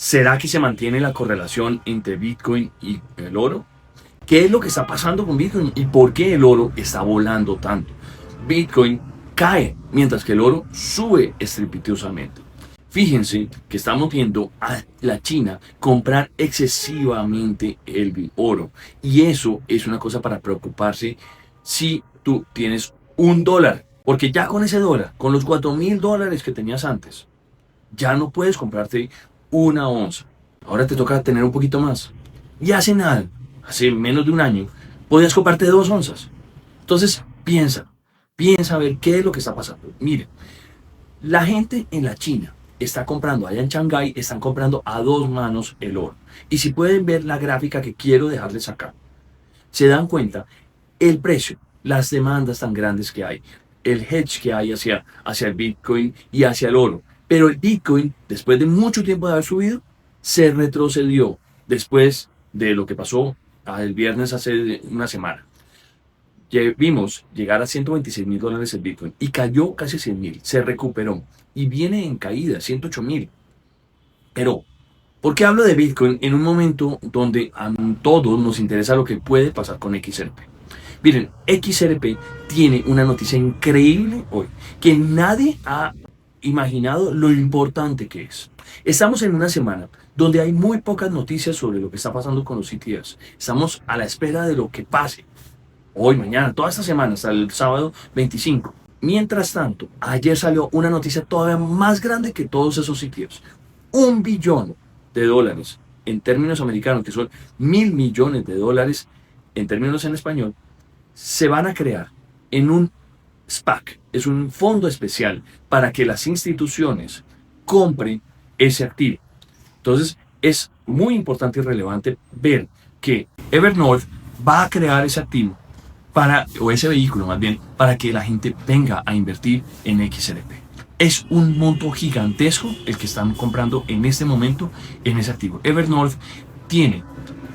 ¿Será que se mantiene la correlación entre Bitcoin y el oro? ¿Qué es lo que está pasando con Bitcoin y por qué el oro está volando tanto? Bitcoin cae mientras que el oro sube estrepitosamente. Fíjense que estamos viendo a la China comprar excesivamente el oro. Y eso es una cosa para preocuparse si tú tienes $1. Porque ya con ese dólar, con los $4,000 que tenías antes, ya no puedes comprarte una onza. Ahora te toca tener un poquito más. Y hace nada, hace menos de un año, podías comprarte 2 onzas. Entonces piensa a ver qué es lo que está pasando. Miren, la gente en la China está comprando, allá en Shanghái, están comprando a 2 manos el oro. Y si pueden ver la gráfica que quiero dejarles acá, se dan cuenta el precio, las demandas tan grandes que hay, el hedge que hay hacia el Bitcoin y hacia el oro. Pero el Bitcoin, después de mucho tiempo de haber subido, se retrocedió después de lo que pasó el viernes hace una semana. Vimos llegar a $126,000 el Bitcoin y cayó casi 100,000, se recuperó y viene en caída, 108,000. Pero, ¿por qué hablo de Bitcoin en un momento donde a todos nos interesa lo que puede pasar con XRP? Miren, XRP tiene una noticia increíble hoy, que nadie ha imaginado lo importante que es. Estamos en una semana donde hay muy pocas noticias sobre lo que está pasando con los ETFs. Estamos a la espera de lo que pase hoy, mañana, toda esta semana, hasta el sábado 25. Mientras tanto, ayer salió una noticia todavía más grande que todos esos ETFs. $1 billón en términos americanos, que son 1.000 millones de dólares en términos en español, se van a crear en un SPAC. Es un fondo especial para que las instituciones compren ese activo. Entonces, es muy importante y relevante ver que Evernorth va a crear ese activo o ese vehículo más bien, para que la gente venga a invertir en XRP. Es un monto gigantesco el que están comprando en este momento en ese activo. Evernorth tiene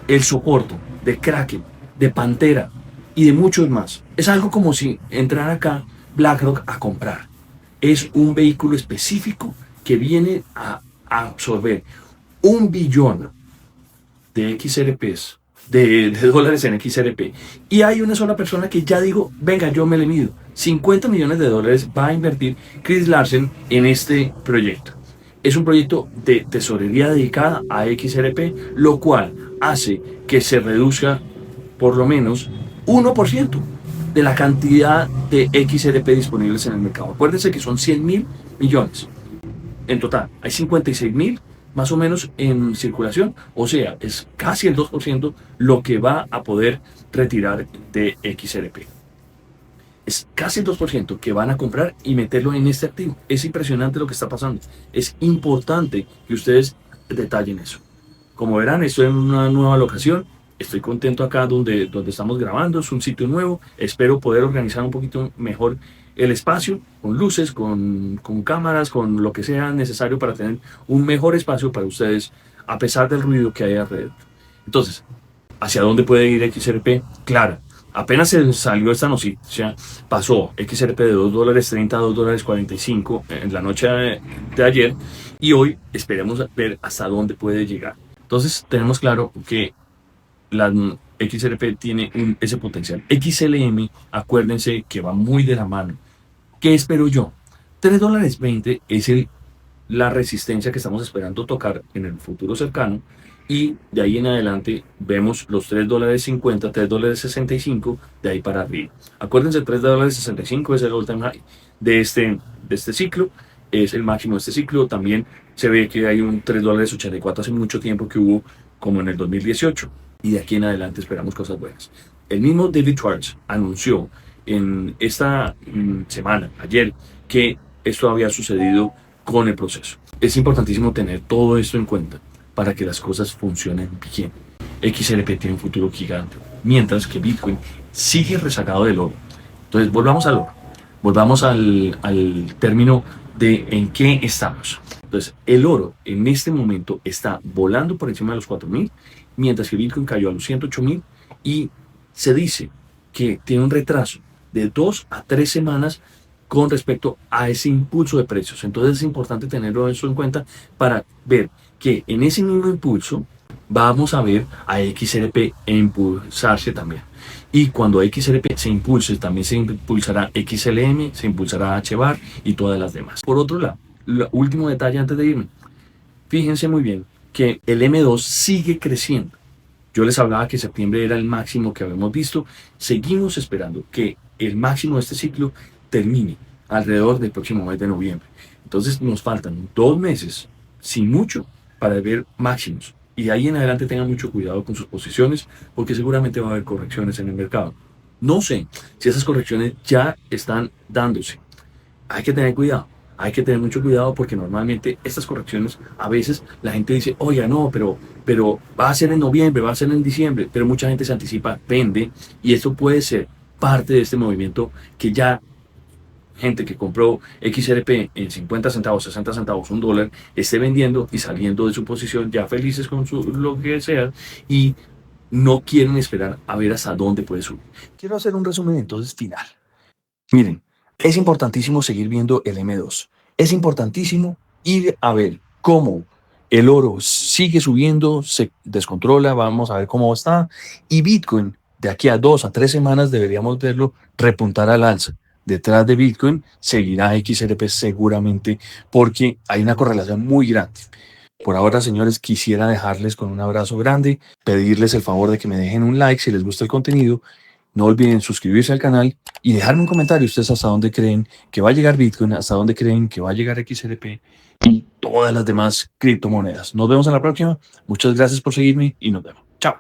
el soporte de Kraken, de Pantera y de muchos más. Es algo como si entrara acá BlackRock a comprar. Es un vehículo específico que viene a absorber 1 billón de XRPs, de dólares en XRP. Y hay una sola persona que ya digo, venga, yo me le mido. $50 millones va a invertir Chris Larsen en este proyecto. Es un proyecto de tesorería dedicada a XRP, lo cual hace que se reduzca por lo menos 1% de la cantidad de XRP disponibles en el mercado. Acuérdense que son 100,000 millones. En total, hay 56,000 más o menos en circulación, o sea, es casi el 2% lo que va a poder retirar de XRP. Es casi el 2% que van a comprar y meterlo en este activo. Es impresionante lo que está pasando. Es importante que ustedes detallen eso. Como verán, estoy en una nueva locación. Estoy contento acá donde estamos grabando. Es un sitio nuevo. Espero poder organizar un poquito mejor el espacio, con luces, con cámaras, con lo que sea necesario para tener un mejor espacio para ustedes, a pesar del ruido que hay alrededor. Entonces, ¿hacia dónde puede ir XRP? Claro, apenas se salió esta noticia, pasó XRP de $2.30 a $2.45 en la noche de ayer, y hoy esperemos ver hasta dónde puede llegar. Entonces, tenemos claro que la XRP tiene ese potencial. XLM, acuérdense que va muy de la mano. ¿Qué espero yo? $3.20 es la resistencia que estamos esperando tocar en el futuro cercano, y de ahí en adelante vemos los $3.50, $3.65, de ahí para arriba. Acuérdense, el $3.65 es el all time high de este ciclo, es el máximo de este ciclo. También se ve que hay un $3.84 hace mucho tiempo que hubo, como en el 2018, y de aquí en adelante esperamos cosas buenas. El mismo David Schwartz anunció en esta semana, ayer, que esto había sucedido con el proceso. Es importantísimo tener todo esto en cuenta para que las cosas funcionen bien. XRP tiene un futuro gigante, mientras que Bitcoin sigue rezagado del oro. Entonces, volvamos al oro. Volvamos al término de en qué estamos. Entonces, el oro en este momento está volando por encima de los 4,000, mientras que Bitcoin cayó a los 108,000, y se dice que tiene un retraso de 2 a 3 semanas con respecto a ese impulso de precios. Entonces es importante tenerlo eso en cuenta para ver que en ese mismo impulso vamos a ver a XRP impulsarse también. Y cuando XRP se impulse, también se impulsará XLM, se impulsará HBAR y todas las demás. Por otro lado, el último detalle antes de irme. Fíjense muy bien que el M2 sigue creciendo. Yo les hablaba que septiembre era el máximo que habíamos visto. Seguimos esperando que el máximo de este ciclo termine alrededor del próximo mes de noviembre. Entonces nos faltan 2 meses, sin mucho, para ver máximos. Y de ahí en adelante tengan mucho cuidado con sus posiciones, porque seguramente va a haber correcciones en el mercado. No sé si esas correcciones ya están dándose. Hay que tener cuidado. Hay que tener mucho cuidado porque normalmente estas correcciones, a veces la gente dice, oiga, no, pero va a ser en noviembre, va a ser en diciembre, pero mucha gente se anticipa, vende, y esto puede ser parte de este movimiento que ya gente que compró XRP en 50 centavos, 60 centavos, $1, esté vendiendo y saliendo de su posición ya felices con lo que sea y no quieren esperar a ver hasta dónde puede subir. Quiero hacer un resumen entonces final. Miren, es importantísimo seguir viendo el M2. Es importantísimo ir a ver cómo el oro sigue subiendo, se descontrola, vamos a ver cómo está. Y Bitcoin, de aquí a 2 a 3 semanas deberíamos verlo repuntar al alza. Detrás de Bitcoin seguirá XRP seguramente porque hay una correlación muy grande. Por ahora, señores, quisiera dejarles con un abrazo grande, pedirles el favor de que me dejen un like si les gusta el contenido. No olviden suscribirse al canal y dejarme un comentario ustedes hasta dónde creen que va a llegar Bitcoin, hasta dónde creen que va a llegar XRP y todas las demás criptomonedas. Nos vemos en la próxima. Muchas gracias por seguirme y nos vemos. Chao.